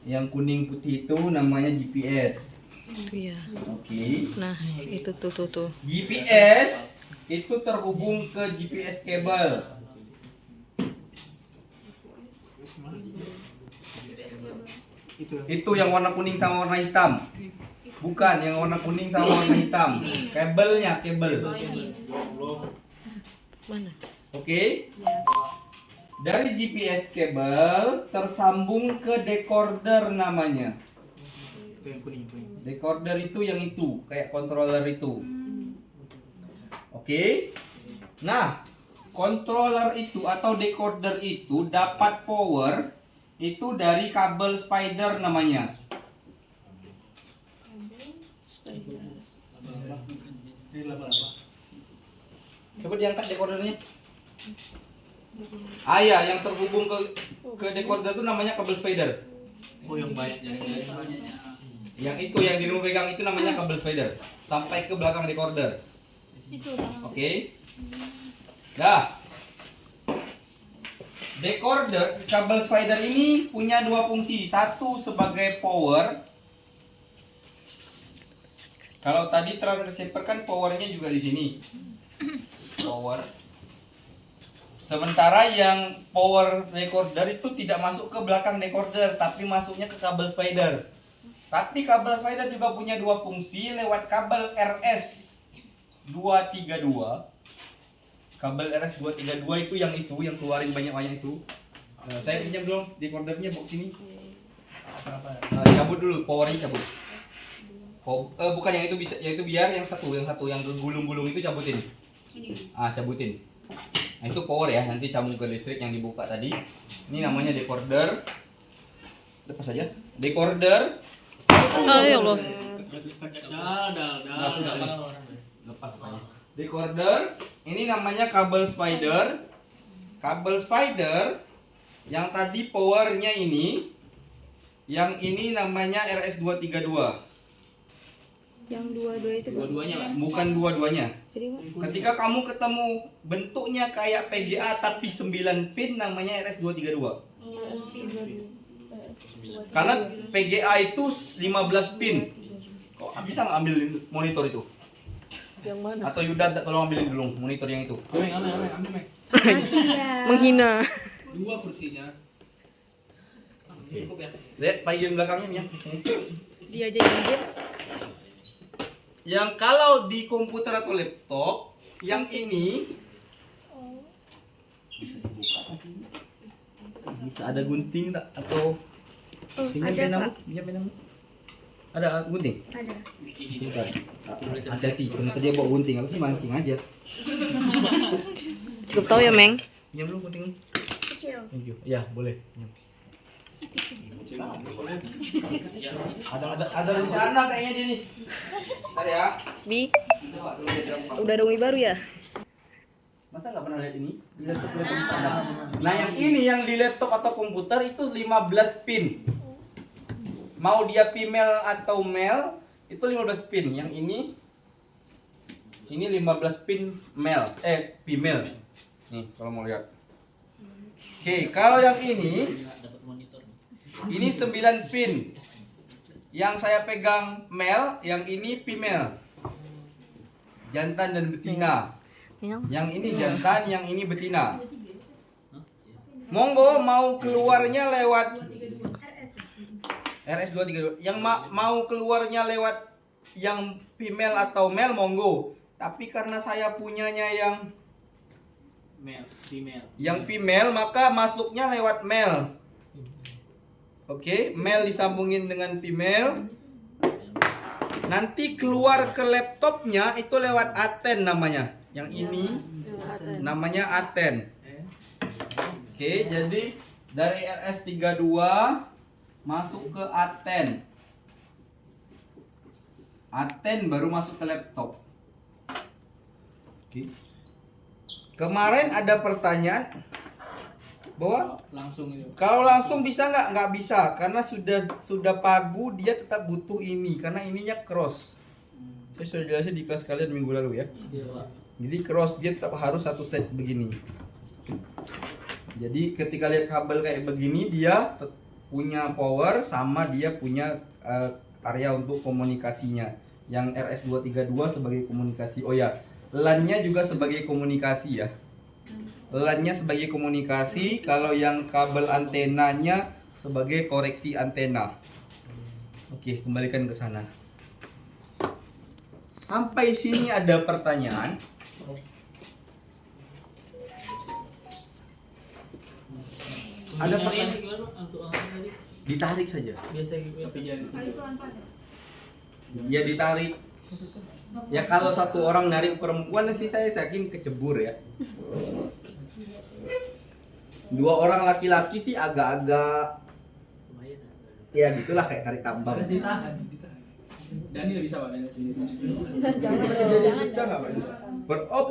Yang kuning putih itu namanya GPS. Iya. Oke. Nah, itu tuh. GPS itu terhubung ke GPS kabel. Itu yang warna kuning sama warna hitam. Bukan yang warna kuning sama warna hitam. Kabelnya, kabel. Mana? Oke. Dari GPS kabel tersambung ke decoder namanya. Itu yang kuning. Decoder itu yang itu, kayak controller itu. Oke. Nah, controller itu atau decoder itu dapat power itu dari kabel spider namanya. Coba diangkat decodernya. Ah ya, yang terhubung ke decoder itu namanya kabel spider. Oh, yang banyak jaring. Yang itu yang di rumah pegang itu namanya kabel spider sampai ke belakang decoder. Oke. Dah. Decoder kabel spider ini punya dua fungsi. Satu sebagai power. Kalau tadi transceiver receiver kan powernya juga di sini. Power. Sementara yang power decoder itu tidak masuk ke belakang decoder, tapi masuknya ke kabel spider. Tapi kabel spider juga punya dua fungsi lewat kabel RS232. Kabel RS232 itu yang keluarin banyak-banyak itu. Saya pinjam dong decodernya bawa sini. Cabut dulu, powernya cabut. Bukan yang itu bisa, yang itu biar yang satu yang gulung-gulung itu cabutin. Cabutin. Nah itu power ya, nanti sambung ke listrik yang dibuka tadi. Ini namanya decoder. Lepas saja. Decoder. Ya Allah. Lepas apanya? Decoder. Ini namanya kabel spider. Kabel spider yang tadi powernya ini. Yang ini namanya RS232. Yang dua-dua itu Dua-duanya lah. Bukan dua-duanya. jadi Ketika kamu ketemu bentuknya kayak VGA tapi 9 pin namanya RS232. Karena VGA itu 15 pin. Kok bisa nggak ambil monitor itu? Yang mana? Atau Yuda tolong ambilin dulu monitor yang itu. Ambil. Menghina. Dua kursinya. Cukup ya. Lihat bagian belakangnya Mia. Dia aja yang dia. Yang kalau di komputer atau laptop, yang ini bisa dibuka sih. Bisa ada gunting tak atau pinjam ada, penamu? Pak. Pinjam penamu? Ada gunting? ada. Sebentar. Hati-hati, ternyata dia bawa gunting. Aku sih mancing aja. Cukup tahu ya, Meng. Pinjam dulu gunting. Kecil. Thank you. Ya, boleh. Pinjam. Ada rencana kayaknya dia nih. Bentar ya. Bi, Coba dulu dia dalam udah ada Umi baru ya? Masa nggak pernah lihat ini? Di laptop ada. Nah yang ini yang di laptop atau komputer itu 15 pin. Mau dia female atau male itu 15 pin. Yang ini 15 pin male, female. Nih kalau mau lihat. Oke, kalau yang ini 9 pin. Yang saya pegang male, yang ini female. Jantan dan betina. Yang ini jantan, yang ini betina. Monggo mau keluarnya lewat RS232. Yang mau keluarnya lewat yang female atau male monggo. Tapi karena saya punyanya yang female maka masuknya lewat male. Oke, male disambungin dengan female. Nanti keluar ke laptopnya itu lewat Aten namanya. Yang ini namanya Aten. Oke, jadi dari RS32 masuk ke Aten. Aten baru masuk ke laptop. Oke. Kemarin ada pertanyaan bahwa Langsung itu. kalau langsung bisa nggak? Nggak bisa karena sudah pagu dia tetap butuh ini karena ininya cross. Saya sudah jelasin di kelas kalian minggu lalu ya. Jadi cross dia tetap harus satu set begini. Jadi ketika lihat kabel kayak begini dia punya power sama dia punya area untuk komunikasinya. Yang RS232 sebagai komunikasi. Oh ya, LAN-nya juga sebagai komunikasi ya. LAN-nya sebagai komunikasi, kalau yang kabel antenanya sebagai koreksi antena. Oke, kembalikan ke sana. Sampai sini ada pertanyaan? Ada pertanyaan? Ditarik saja. Biasa tapi jadi. Ya ditarik. Ya kalau satu orang narik perempuan sih saya yakin kecebur ya. Dua orang laki-laki sih agak-agak ya gitulah kayak tarik tambang. Harus ditahan. Dani nggak bisa Pak, Dani sendiri. Jangan. Pecah nggak Pak?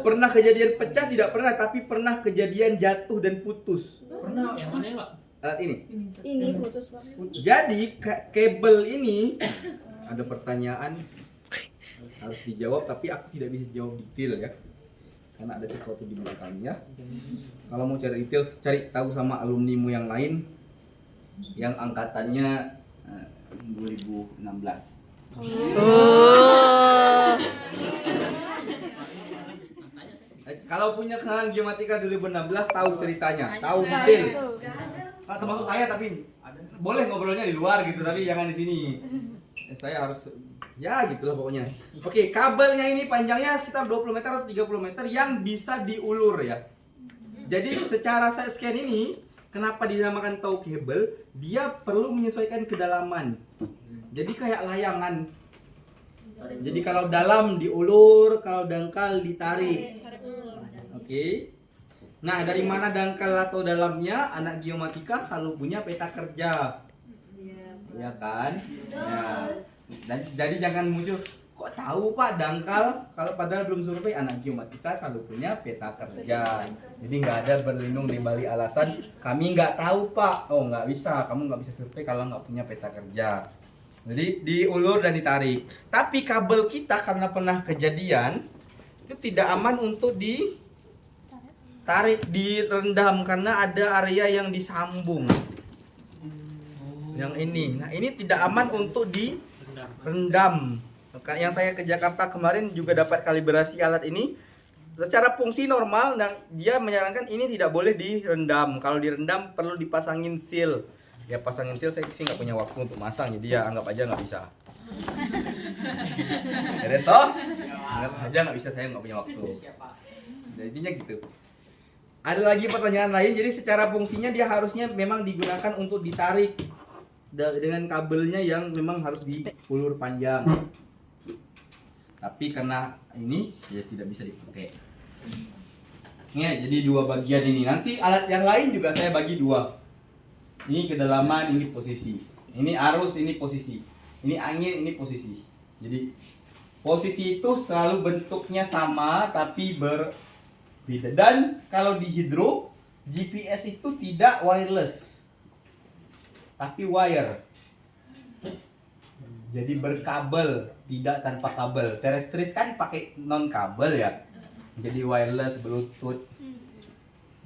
Pernah kejadian pecah tidak pernah, tapi pernah kejadian jatuh dan putus. Pernah. Yang mana ya Pak? Ini. Ini putus Pak. Jadi kabel ini ada pertanyaan harus dijawab, tapi aku tidak bisa jawab detail ya, karena ada sesuatu di belakangnya. Kalau mau cari detail, cari tahu sama alumnimu yang lain yang angkatannya 2016. Kalau punya kenalan Geomatika 2016 tahu ceritanya, tahu detail. Nah, termasuk saya, tapi boleh ngobrolnya di luar gitu, tapi jangan di sini. Saya harus ya gitulah pokoknya. Oke, kabelnya ini panjangnya sekitar 20 meter atau 30 meter yang bisa diulur ya. Jadi secara saya scan ini, kenapa dinamakan tow cable? Dia perlu menyesuaikan kedalaman. Jadi kayak layangan. Jadi kalau dalam diulur, kalau dangkal ditarik. Oke. Nah, dari mana dangkal atau dalamnya? Anak geomatika selalu punya peta kerja. Ya kan? Ya. Dan jadi jangan muncul kok tahu Pak dangkal, kalau padahal belum survei. Anak geomatika selalu punya peta kerja. Jadi nggak ada berlindung di balik alasan kami nggak tahu Pak. Oh nggak bisa, kamu nggak bisa survei kalau nggak punya peta kerja. Jadi diulur dan ditarik. Tapi kabel kita karena pernah kejadian itu tidak aman untuk ditarik, direndam karena ada area yang disambung. Yang ini. Nah, ini tidak aman untuk direndam. Yang saya ke Jakarta kemarin juga dapat kalibrasi alat ini. Secara fungsi normal, dan dia menyarankan ini tidak boleh direndam. Kalau direndam perlu dipasangin seal. Ya pasangin seal saya sih nggak punya waktu untuk masang, jadi ya anggap aja nggak bisa. Beres toh? Anggap aja nggak bisa, saya nggak punya waktu. Jadinya gitu. Ada lagi pertanyaan lain. Jadi secara fungsinya dia harusnya memang digunakan untuk ditarik dengan kabelnya yang memang harus diulur panjang. Tapi karena ini ya tidak bisa dipakai. Ya, jadi dua bagian ini. Nanti alat yang lain juga saya bagi dua. Ini kedalaman, ini posisi. Ini arus, ini posisi. Ini angin, ini posisi. Jadi posisi itu selalu bentuknya sama tapi berbeda. Dan kalau di hidro, GPS itu tidak wireless, tapi wire. Jadi berkabel, tidak tanpa kabel. Terestris kan pakai non kabel ya. Jadi wireless, bluetooth.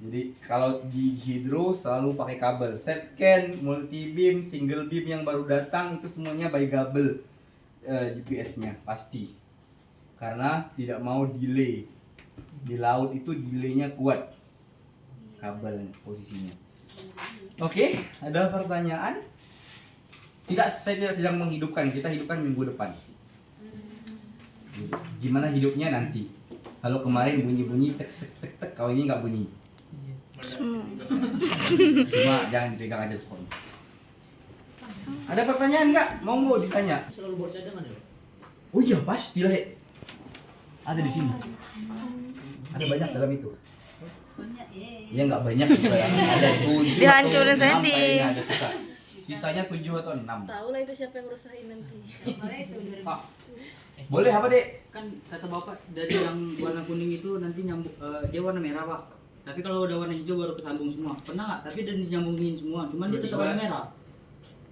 Jadi kalau di hidro selalu pakai kabel. Set scan, multi beam, single beam yang baru datang itu semuanya by kabel GPS-nya pasti. Karena tidak mau delay. Di laut itu delaynya kuat. Kabel posisinya. Oke, ada pertanyaan? Tidak, saya tidak sedang menghidupkan. Kita hidupkan minggu depan. Gimana hidupnya nanti? Kalau kemarin bunyi-bunyi tek tek tek tek, kalau ini nggak bunyi. Cuma jangan dipegang aja telepon. Ada pertanyaan nggak? Monggo ditanya. Selalu bawa cadangan ya? Oh iya pasti lah. Ada di sini. Ada banyak dalam itu. Banyak Ya nggak banyak juga ya. Ada 7 Dihancurin atau 6 Sandy. kayaknya ada sisa. Sisanya 7 atau 6. Tahu lah itu siapa yang rusakin nanti. Pak, Boleh apa dek? kan kata bapak dari yang warna kuning itu nanti nyambung dia warna merah Pak. Tapi kalau udah warna hijau baru kesambung semua. Pernah nggak? Tapi udah dinyambungin semua. Cuman dia tetap warna merah.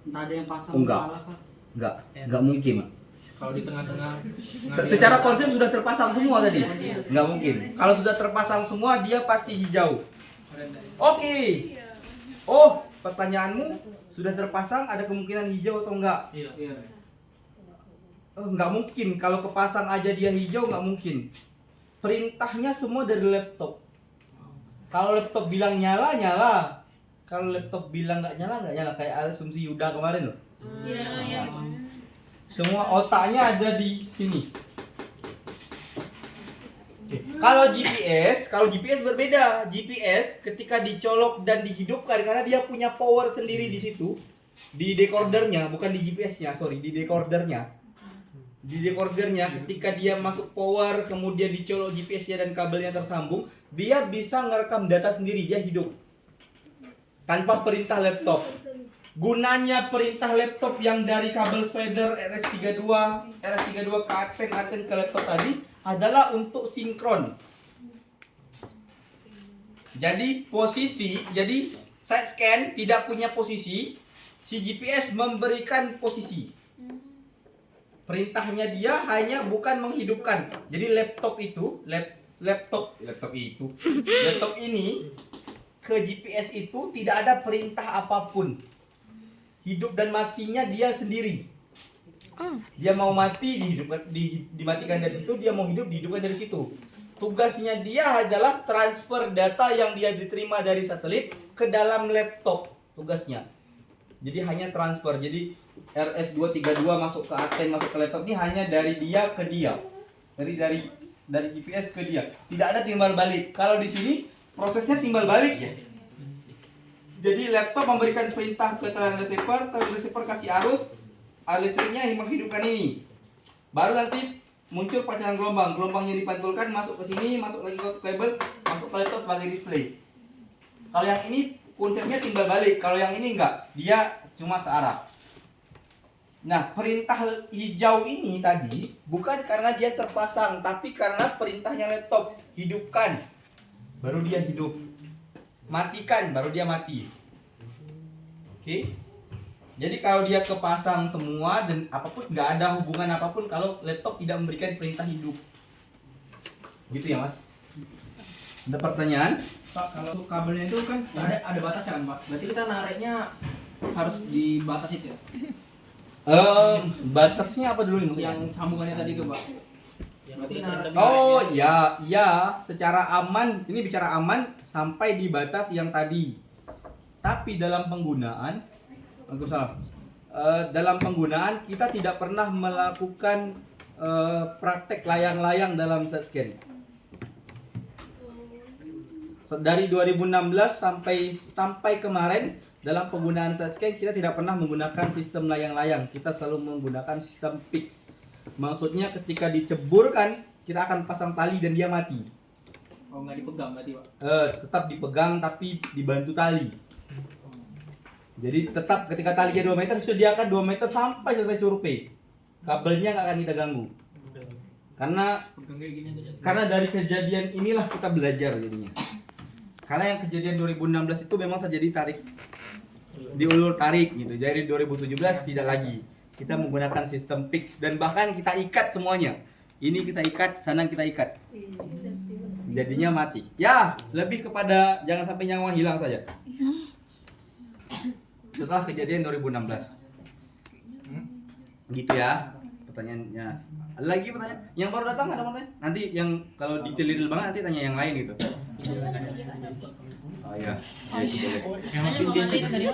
Entah ada yang pasang Enggak. salah Pak. Nggak mungkin. Kalau di tengah-tengah. Secara konsep sudah terpasang semua tadi. Nggak mungkin. Kalau sudah terpasang semua dia pasti hijau. Oke. Oh, pertanyaanmu sudah terpasang ada kemungkinan hijau atau enggak? Iya. Iya. Nggak mungkin, kalau kepasang aja dia hijau nggak mungkin. Perintahnya semua dari laptop. Kalau laptop bilang nyala, nyala. Kalau laptop bilang nggak nyala. Kayak asumsi Yuda kemarin loh. Iya, iya. Semua otaknya ada di sini. Oke. Kalau GPS berbeda. GPS ketika dicolok dan dihidupkan karena dia punya power sendiri di situ. Di decodernya, bukan di GPS-nya, sorry, di decodernya. Di decodernya ketika dia masuk power kemudian dicolok GPS-nya dan kabelnya tersambung, dia bisa ngerekam data sendiri, dia hidup. Tanpa perintah laptop. Gunanya perintah laptop yang dari kabel spider RS32 ke Aten ke laptop tadi adalah untuk sinkron. Jadi side scan tidak punya posisi, si GPS memberikan posisi. Perintahnya dia hanya bukan menghidupkan. Jadi laptop ini ke GPS itu tidak ada perintah apapun. Hidup dan matinya dia sendiri. Dia mau mati dimatikan dari situ, dia mau hidup dihidupkan dari situ. Tugasnya dia adalah transfer data yang dia diterima dari satelit ke dalam laptop. Tugasnya. Jadi hanya transfer. Jadi RS232 masuk ke Aten, masuk ke laptop ini hanya dari dia ke dia. Dari GPS ke dia. Tidak ada timbal balik. Kalau di sini prosesnya timbal balik ya. Jadi laptop memberikan perintah ke trailing receiver kasih arus listriknya menghidupkan ini. Baru nanti muncul pancaran gelombang yang dipantulkan masuk ke sini, masuk lagi ke kabel, masuk ke laptop sebagai display. Kalau yang ini konsepnya timbal balik, kalau yang ini enggak, dia cuma searah. Nah, perintah hijau ini tadi bukan karena dia terpasang, tapi karena perintahnya laptop, hidupkan, baru dia hidup. Matikan, baru dia mati. Oke. Jadi kalau dia kepasang semua dan apapun, nggak ada hubungan apapun kalau laptop tidak memberikan perintah hidup. Gitu ya Mas? Ada pertanyaan? Pak, kalau untuk kabelnya itu kan ada batasnya kan Pak? Berarti kita nariknya harus di batas itu ya? Batasnya apa dulu nih? Yang sambungannya tadi itu Pak? Berarti Oh ya, secara aman, ini bicara aman sampai di batas yang tadi. Tapi dalam penggunaan, dalam penggunaan kita tidak pernah melakukan praktek layang-layang dalam side scan. Dari 2016 sampai kemarin dalam penggunaan side scan kita tidak pernah menggunakan sistem layang-layang. Kita selalu menggunakan sistem fix. Maksudnya ketika diceburkan kita akan pasang tali dan dia mati. Oh, nggak dipegang berarti Pak? Tetap dipegang tapi dibantu tali. Jadi tetap ketika talinya 2 meter disediakan 2 meter sampai selesai survei. Kabelnya nggak akan kita ganggu. Karena dari kejadian inilah kita belajar jadinya. Karena yang kejadian 2016 itu memang terjadi tarik diulur tarik gitu. Jadi 2017 tidak lagi. Kita menggunakan sistem fix dan bahkan kita ikat semuanya. Ini kita ikat, sana kita ikat. Jadinya mati. Ya, lebih kepada jangan sampai nyawa hilang saja. Setelah kejadian 2016. Gitu ya pertanyaannya. Ada lagi pertanyaan? Yang baru datang ada pertanyaan? Nanti yang kalau detail banget nanti tanya yang lain gitu. Oh iya. Yang masih genset tadi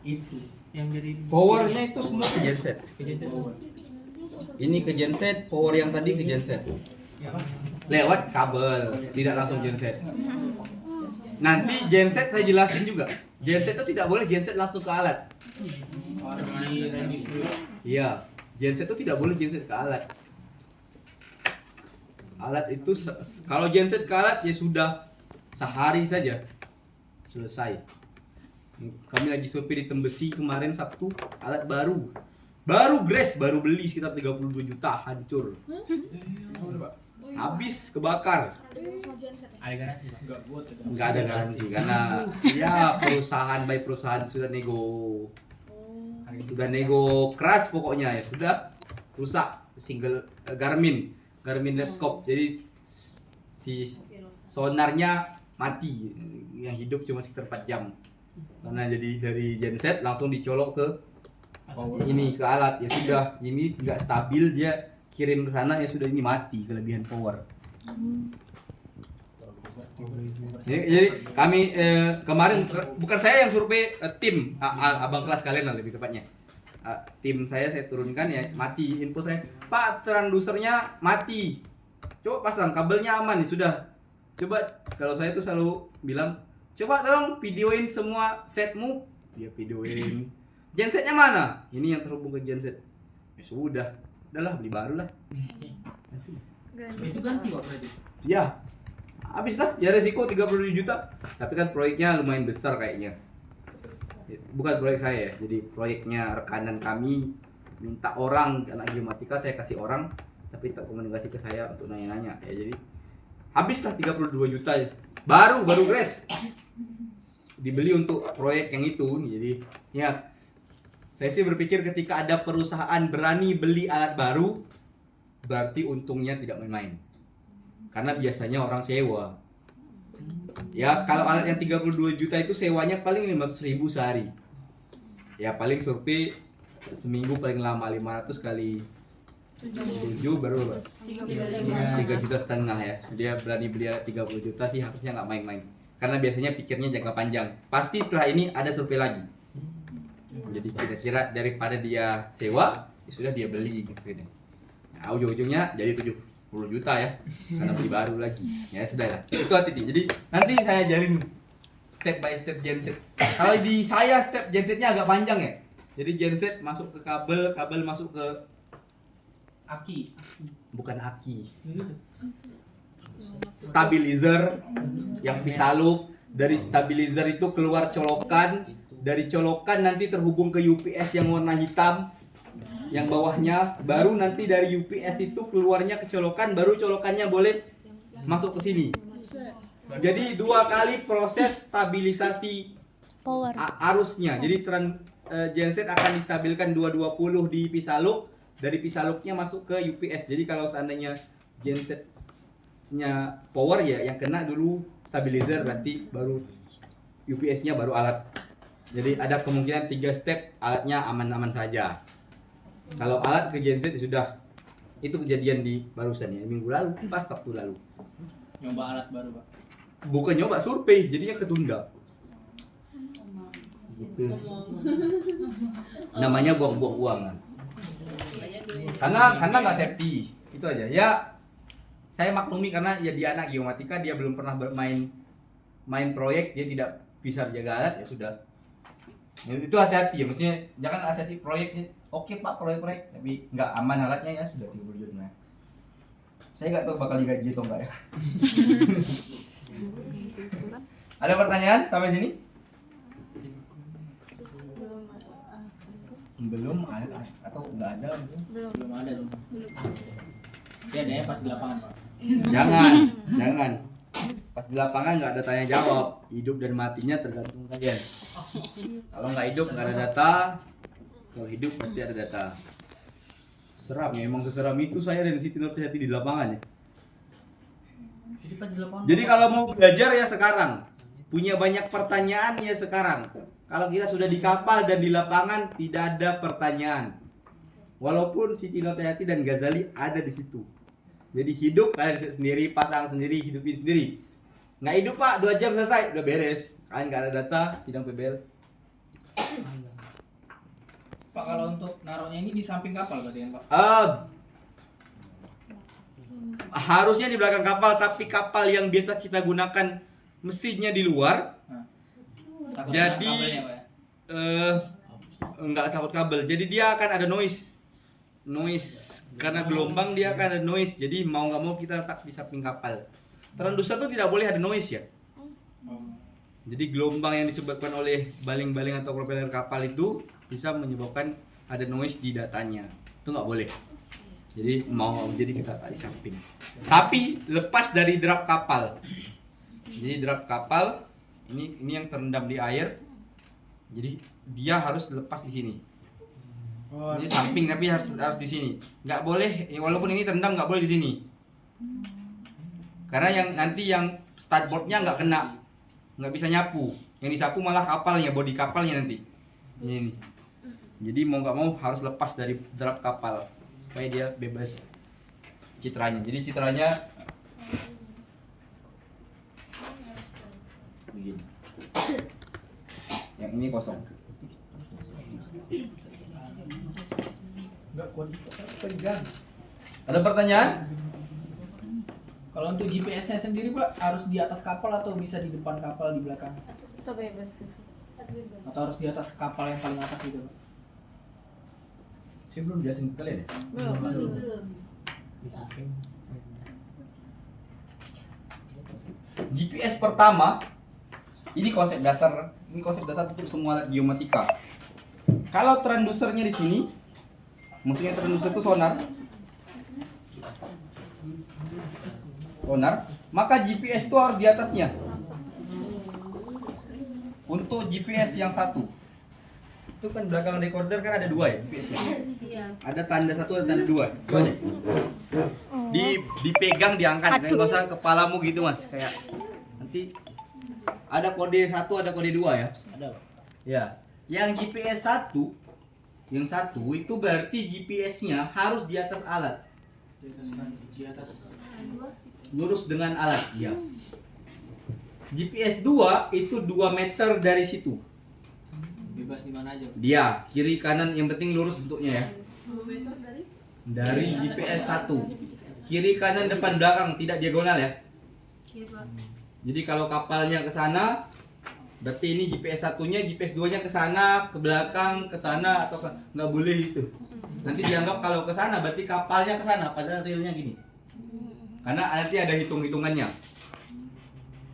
itu yang jadi Powernya itu semua ke genset. Ini ke genset, power yang tadi ke genset. Lewat kabel, tidak langsung genset. Nanti genset saya jelasin juga. Genset itu tidak boleh genset langsung ke alat. Iya, genset itu tidak boleh genset ke alat. Alat itu kalau genset ke alat ya sudah sehari saja selesai. Kami lagi survei di Tembesi kemarin Sabtu, alat baru grace, baru beli sekitar 32 juta, hancur. Habis kebakar. ada garansi Pak? Enggak ada garansi karena ya perusahaan by perusahaan sudah nego keras pokoknya ya sudah rusak single Garmin Lapscope. Jadi si sonarnya mati, yang hidup cuma sekitar 4 jam. Karena jadi dari genset langsung dicolok ke ini ke alat, ya sudah, ini nggak stabil, dia kirim ke sana, ya sudah, ini mati kelebihan power. Jadi kami kemarin bukan saya yang survei, tim abang kelas kalian lah lebih tepatnya. Tim saya turunkan, ya mati, info saya, Pak transdusernya mati, coba pasang kabelnya aman, ya sudah. Coba, kalau saya tuh selalu bilang, coba tolong videoin semua setmu, dia videoin. Gensetnya mana? Ini yang terhubung ke genset. Ya sudah, udahlah beli baru lah. Itu ganti Pak berarti. Ya, habis lah, ya resiko 37 juta. Tapi kan proyeknya lumayan besar kayaknya. Bukan proyek saya, jadi proyeknya rekanan kami, minta orang anak geomatika, saya kasih orang, tapi terkomunikasi ke saya untuk nanya-nanya. Ya jadi habislah 32 juta ya. Baru Grace. Dibeli untuk proyek yang itu. Jadi ya, saya sih berpikir ketika ada perusahaan berani beli alat baru, berarti untungnya tidak main-main. Karena biasanya orang sewa. Ya, kalau alat yang 32 juta itu sewanya paling 500.000 sehari. Ya, paling survei seminggu paling lama 500 kali 7 baru 3,5 juta ya. Dia berani beli alat 30 juta sih harusnya nggak main-main. Karena biasanya pikirnya jangka panjang. Pasti setelah ini ada survei lagi. Jadi kira-kira daripada dia sewa, ya sudah dia beli gitu ya. Nah, ujung-ujungnya jadi 70 juta ya, karena beli baru lagi. Ya sudah lah. Itu hati-hati. Jadi nanti saya ajarin step by step genset. Kalau di saya step gensetnya agak panjang ya. Jadi genset masuk ke kabel, kabel masuk ke Aki. bukan aki. Stabilizer yang pisaluk, dari stabilizer itu keluar colokan, dari colokan nanti terhubung ke UPS yang warna hitam yang bawahnya, baru nanti dari UPS itu keluarnya ke colokan, baru colokannya boleh masuk ke sini. Jadi 2 kali proses stabilisasi Power. arusnya. Jadi genset akan distabilkan 220 di pisaluk, dari pisaluknya masuk ke UPS. Jadi kalau seandainya gensetnya power, ya yang kena dulu stabilizer, berarti baru UPS-nya, baru alat. Jadi ada kemungkinan 3 step, alatnya aman-aman saja. Kalau alat ke genset sudah, itu kejadian di barusan ya, minggu lalu, pas Sabtu lalu. Nyoba alat baru, Pak. Bukan nyoba, survei, jadinya ketunda. Gitu. Namanya buang-buang uang kan. Karena nggak safety, itu aja. Ya, saya maklumi karena ya dia anak geomatika, dia belum pernah main proyek, dia tidak bisa jaga alat, ya sudah. Itu hati-hati ya, maksudnya jangan asesi proyeknya. Oke Pak, proyek-proyek, tapi nggak aman alatnya, ya sudah 30 juta. Saya nggak tahu bakal digaji atau enggak ya. Ada pertanyaan sampai sini? Belum ada atau enggak ada? Belum ada sih. Ya adanya pas di lapangan, Pak. Jangan. Pas di lapangan nggak ada tanya jawab. Hidup dan matinya tergantung kalian. Kalau nggak hidup nggak ada data. Kalau hidup pasti ada data. Seram ya, emang seseram itu saya dan Siti Nurhayati di lapangan ya. Jadi pas di lapangan. Jadi kalau mau belajar ya sekarang. Punya banyak pertanyaan ya sekarang. Kalau kita sudah di kapal dan di lapangan tidak ada pertanyaan. Walaupun Siti Nurhayati dan Ghazali ada di situ. Jadi hidup kalian sendiri, pasang sendiri, hidupin sendiri. Nggak hidup Pak, 2 jam selesai, udah beres. Kalian nggak ada data, sidang PBL. Pak, kalau untuk naruhnya ini di samping kapal berarti kan, Pak? Harusnya di belakang kapal, tapi kapal yang biasa kita gunakan mesinnya di luar. Takut Jadi kabelnya, Pak, ya? nggak takut kabel. Jadi dia akan ada noise karena gelombang dia akan ada noise. Jadi mau nggak mau kita letak di samping kapal. Transducer tuh tidak boleh ada noise ya. Jadi gelombang yang disebabkan oleh baling-baling atau propeller kapal itu bisa menyebabkan ada noise di datanya. Itu nggak boleh. Jadi mau jadi kita letak di samping. Tapi lepas dari drap kapal. Jadi drap kapal ini yang terendam di air. Jadi dia harus lepas di sini. Jadi samping tapi harus di sini. Nggak boleh, walaupun ini terendam nggak boleh di sini. Karena yang nanti yang startboardnya nggak kena, nggak bisa nyapu. Yang disapu malah kapalnya, bodi kapalnya nanti. Ini. Jadi mau nggak mau harus lepas dari derap kapal supaya dia bebas citranya. Jadi citranya begini. Yang ini kosong. Enggak kuat pegang. Ada pertanyaan? Kalau untuk GPS-nya sendiri Pak, harus di atas kapal atau bisa di depan kapal di belakang? Kita bebas. Atau harus di atas kapal yang paling atas gitu Pak? Saya belum jelasin ke kalian ya? Belum. GPS pertama, ini konsep dasar untuk semua alat geomatika. Kalau transducernya di sini, maksudnya transducer itu sonar, maka GPS itu harus di atasnya. Untuk GPS yang satu, itu kan belakang recorder kan ada dua ya GPS-nya. Iya. Ada tanda satu, ada tanda dua. Itu aja. Dipegang, diangkat, nggak usah kepalamu gitu mas. Kayak nanti ada kode satu, ada kode dua ya. Ada Pak. Ya, yang GPS satu, yang satu itu berarti GPS-nya harus di atas alat, Di atas. lurus dengan alat. Ya. GPS 2 itu 2 meter dari situ. Bebas di mana aja Pak? Dia kiri kanan yang penting lurus bentuknya ya. 2 meter Dari GPS 1. Kiri kanan depan belakang tidak diagonal ya. kiri Pak. Jadi kalau kapalnya ke sana, berarti ini GPS satunya, GPS 2-nya ke sana, ke belakang, ke sana atau nggak boleh itu. Nanti dianggap kalau ke sana berarti kapalnya ke sana, padahal realnya gini. Karena nanti ada hitung-hitungannya.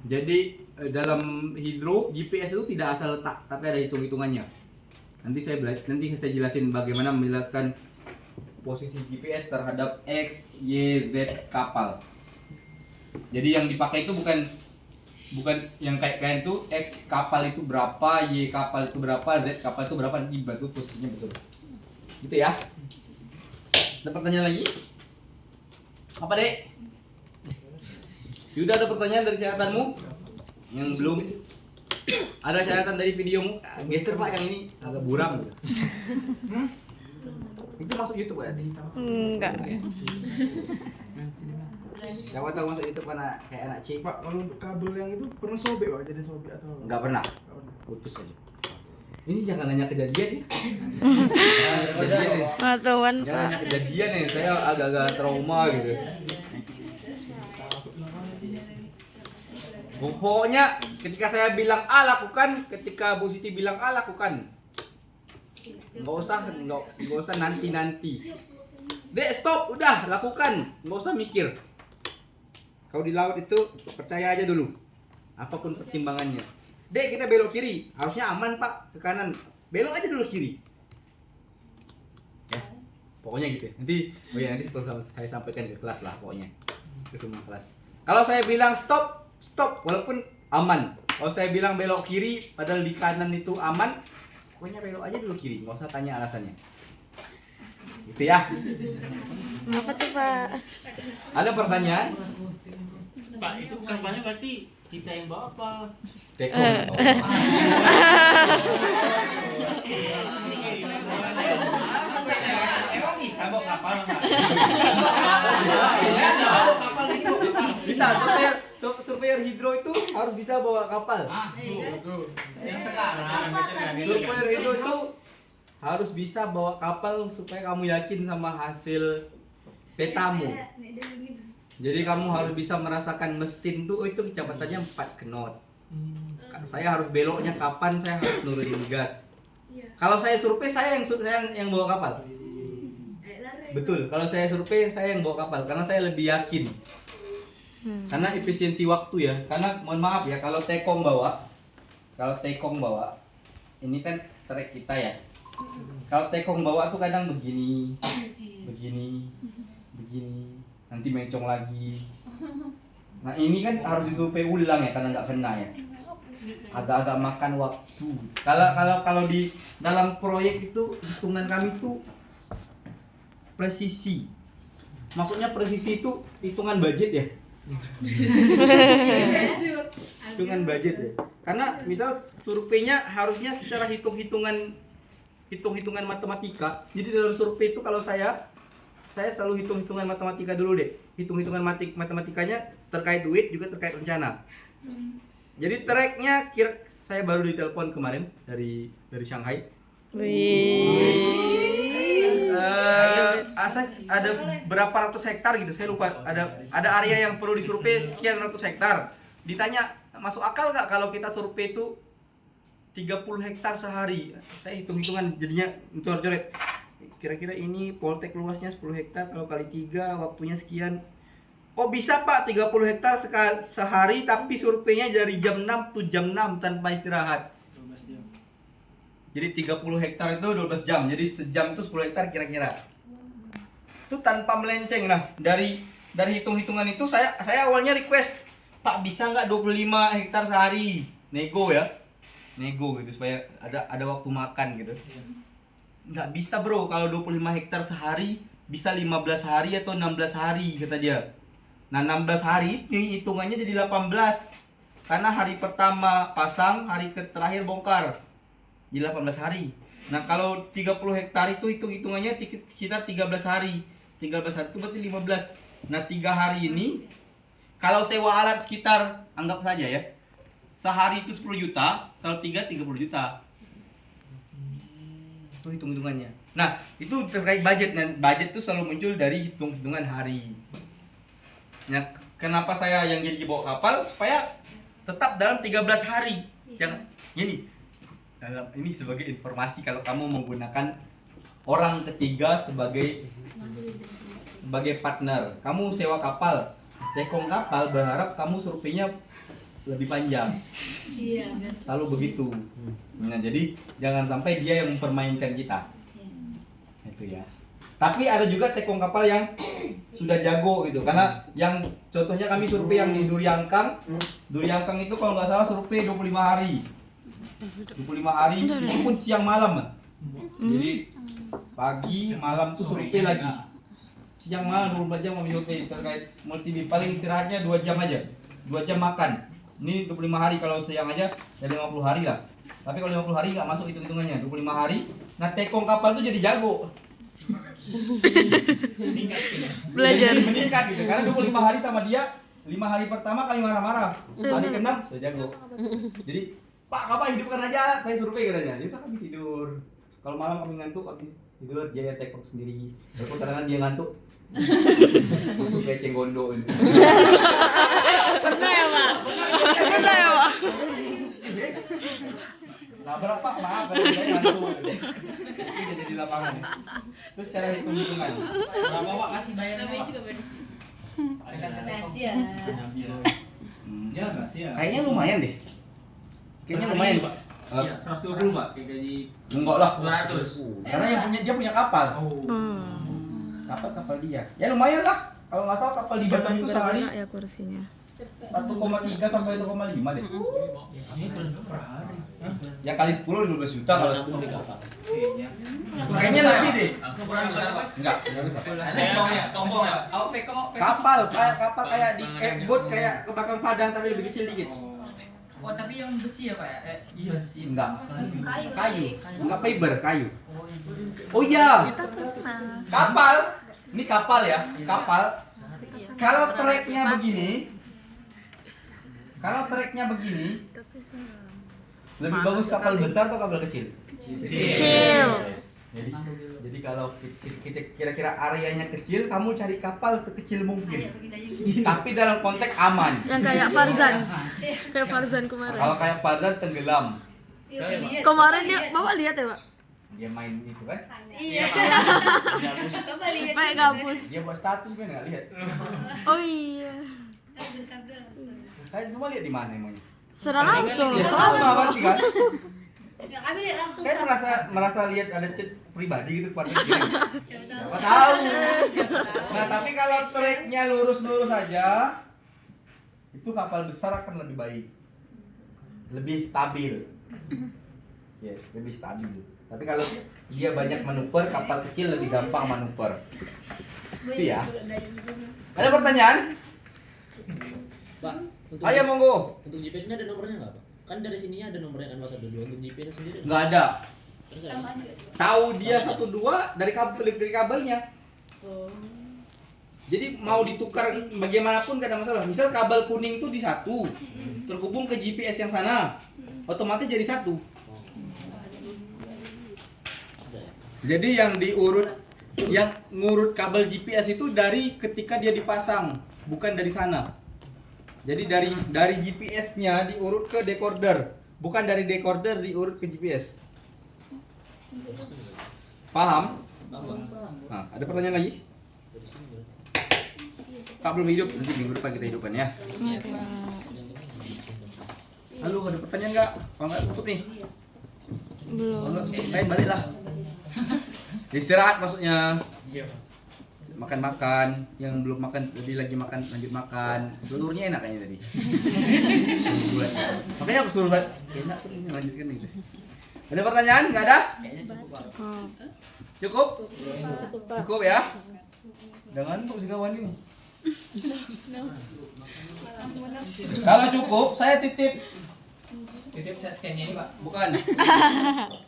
Jadi dalam hidro GPS itu tidak asal letak, tapi ada hitung-hitungannya. Nanti saya jelasin bagaimana menjelaskan posisi GPS terhadap X, Y, Z kapal. Jadi yang dipakai itu bukan yang kayak itu X kapal itu berapa, Y kapal itu berapa, Z kapal itu berapa, dibantu posisinya betul. Gitu ya. Ada pertanyaan lagi? Apa dek? Yuda, ada pertanyaan dari catatanmu? Yang belum? Ada catatan dari videomu? Geser pak, yang ini agak buram. Itu masuk YouTube ya? Enggak. Siapa tahu masuk YouTube karena kayak anak cik. Pak, kalau untuk kabel yang itu pernah sobek Pak, jadi sobek atau Enggak pernah. Putus aja. Ini jangan nanya kejadian ya. Kejadian nih. Pengetahuan Jangan Pak. nanya kejadian nih. Saya agak-agak trauma gitu. Pokoknya ketika saya bilang A lakukan, ketika Bu Siti bilang A lakukan. Nggak usah nanti. Dek stop, udah lakukan, nggak usah mikir. Kalau di laut itu percaya aja dulu, apapun pertimbangannya. Dek kita belok kiri, harusnya aman pak, ke kanan, belok aja dulu kiri. Ya, pokoknya gitu. Nanti perlu saya sampaikan ke kelas lah, pokoknya ke semua kelas. Kalau saya bilang stop, walaupun aman. Kalau saya bilang belok kiri, padahal di kanan itu aman, pokoknya belok aja dulu kiri, nggak usah tanya alasannya. Gitu ya. Apa tuh Pak? Ada pertanyaan? Pak, itu kapalnya berarti kita yang bawa apa? Teko. Emang bisa bawa kapal nggak? Bisa, surveyor hidro itu harus bisa bawa kapal. Yang sekarang Surveyor hidro itu harus bisa bawa kapal supaya kamu yakin sama hasil petamu. Jadi kamu harus bisa merasakan mesin tuh itu kecepatannya 4 knot. Saya harus beloknya kapan, saya harus nurunin gas. Kalau saya survei, saya yang bawa kapal. Betul, kalau saya survei saya yang bawa kapal karena saya lebih yakin. Karena efisiensi waktu ya. Karena mohon maaf ya, kalau tekong bawa, ini kan trek kita ya. Kalau tekong bawa tuh kadang begini, nanti mencong lagi. Nah ini kan harus disurvei ulang ya karena nggak kena ya. Agak-agak makan waktu. Kalau di dalam proyek itu hitungan kami tuh presisi. Maksudnya presisi itu hitungan budget ya. Hitungan budget ya. Karena misal surveinya harusnya secara hitung-hitungan matematika. Jadi dalam survei itu kalau saya selalu hitung-hitungan matematika dulu deh. Hitung-hitungan matematikanya terkait duit juga terkait rencana. Jadi tracknya saya baru ditelepon kemarin dari Shanghai. Ada berapa ratus hektar gitu, saya lupa. Ada area yang perlu disurvei sekian ratus hektar. Ditanya masuk akal nggak kalau kita survei itu 30 hektar sehari. Saya hitung-hitungan jadinya coret-coret. Kira-kira ini Poltek luasnya 10 hektar, kalau kali 3 waktunya sekian. Oh bisa Pak, 30 hektar sehari tapi surveinya dari jam 6 tuh jam 6 tanpa istirahat. 12 jam. Jadi 30 hektar itu 12 jam. Jadi sejam itu 10 hektar kira-kira. Itu tanpa melenceng. Nah, dari hitung-hitungan itu saya awalnya request, Pak bisa nggak 25 hektar sehari? Nego ya. Nego gitu supaya ada waktu makan gitu. Nggak bisa bro, kalau 25 hektar sehari bisa 15 hari atau 16 hari kata dia. Nah 16 hari ini hitungannya jadi 18. Karena hari pertama pasang, hari terakhir bongkar. Jadi 18 hari. Nah kalau 30 hektar itu hitung-hitungannya sekitar 13 hari. 13 hari itu berarti 15. Nah 3 hari ini kalau sewa alat sekitar, anggap saja ya, sehari itu 10 juta, kalau 3 30 juta. Itu hitung-hitungannya. Nah itu terkait budget. Nah budget itu selalu muncul dari hitung-hitungan hari. Nah, kenapa saya yang jadi bawa kapal supaya tetap dalam 13 hari. Jangan ini sebagai informasi kalau kamu menggunakan orang ketiga sebagai partner. Kamu sewa kapal, tekong kapal berharap kamu surveinya lebih panjang. Iya. Selalu begitu. Nah, jadi jangan sampai dia yang mempermainkan kita. Itu ya. Tapi ada juga tekong kapal yang sudah jago gitu, karena yang contohnya kami survei yang di Duriangkang itu kalau nggak salah survei 25 hari 25 hari itu pun siang malam. Jadi pagi malam tuh survei lagi, siang malam 24 jam kami survei terkait multi paling istirahatnya 2 jam aja, 2 jam makan. Ini 25 hari, kalau siang aja ya 50 hari lah, tapi kalau 50 hari nggak masuk hitung-hitungannya 25 hari. Nah tekong kapal tuh jadi jago, Belajar. jadi meningkat gitu, karena 25 hari sama dia. 5 hari pertama kami marah-marah, hari ke-6 sudah jago. Jadi Pak kapal hidupkan aja alat, saya survei katanya. Itu kami tidur, kalau malam kami ngantuk kami tidur, dia yang tekong sendiri. Walaupun kadang-kadang dia ngantuk masuk kayak cenggondo gitu. Pernah ya Pak? Pernah ya Pak? Nabrak Pak, maaf kalau saya ngantuk. Ini jadi di lapangan. Terus secara hitung-hitungan. Berapa Pak kasih bayar Namanya Pak? juga beda sih. Ada Kasihan. Ya enggak sih ya. Kayaknya lumayan deh. Kayaknya lumayan Pak. Iya, 120 Pak, kayak gaji Enggak lah. 200. Karena yang dia punya kapal. Oh. Kapal dia. Ya lumayan lah. Kalau nggak salah kapal di Batam itu sehari Enak ya kursinya. 1,3 sampai 1,5 deh. Ini per hari. Ya kali 10 15 juta kalau 10 di kapal. Kayaknya. Kayaknya lebih deh. Langsung kurang besar Pak. Enggak besar. Tombong ya. Oh, peko. Kapal kayak di boat kayak ke belakang Padang tapi lebih kecil dikit. Oh, tapi yang besi ya Pak ya? Iya sih. Enggak. Kayu. Kayu. Enggak fiber, kayu. Oh, yang Oh iya. Kita pernah. Kapal. Ini kapal ya. Kapal. Kalau tracknya begini. Kalau tracknya begini, Tapi serem. lebih bagus kapal besar atau kapal kecil? Kecil. Yes. Jadi kalau kita kira-kira areanya kecil, kamu cari kapal sekecil mungkin. Tapi dalam konteks aman. Yang kayak Farzan. Kayak Farzan kemarin. Kalau kayak Farzan tenggelam, Kemarin dia Bapak lihat ya Pak? dia main itu kan? Iya. Gabus. Coba lihat. Kayak gabus. Dia buat status kan nggak lihat? Oh iya. Bentar dong. Kalian semua lihat di mana emangnya? Sudah langsung. Ya sama berarti kan? Enggak, kami lihat langsung. Kalian merasa lihat ada chat pribadi gitu kepada dia? Siapa tahu. Siapa tahu. Nah tapi kalau tracknya lurus-lurus saja, itu kapal besar akan lebih baik, lebih stabil. Ya, lebih stabil. Tapi kalau dia banyak manuver, kapal kecil lebih gampang manuver. Itu ya. Ada pertanyaan? Pak, untuk Ayo monggo. untuk GPS ini ada nomornya nggak, Pak? Kan dari sininya ada nomornya kan 112. Untuk GPS sendiri Nggak ada. terus ada. Sama aja. Tahu dia 12 dari kabelnya. Jadi mau ditukar bagaimanapun gak ada masalah. Misal kabel kuning itu di satu, terhubung ke GPS yang sana, otomatis jadi satu. Ada ya? Jadi yang diurut, yang ngurut kabel GPS itu dari ketika dia dipasang, bukan dari sana. Jadi dari GPS-nya diurut ke decoder, bukan dari decoder diurut ke GPS. Paham? Paham. Nah, ada pertanyaan lagi? Dari sini berarti. Pak belum hidup, nanti minggu depan kita hidupkan ya. Iya, Pak. Halo, ada pertanyaan nggak? Kalau nggak tutup nih. Kalau Belum. nggak tutup, lain balik lah. Istirahat maksudnya. Iya, Pak. Makan-makan, yang belum makan tadi lagi makan, lanjut makan. Telurnya enak kayaknya tadi. Makanya aku suruh enak tuh ini lanjutkan gitu. Ada pertanyaan? Nggak ada? Kayaknya cukup, Pak. Cukup. Cukup? Cukup ya? Jangan untuk si kawan ini. Kalau cukup, saya titip. Titip saya scan-nya ini, Pak. Bukan.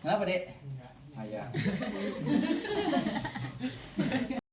Kenapa, Dek? Ayah.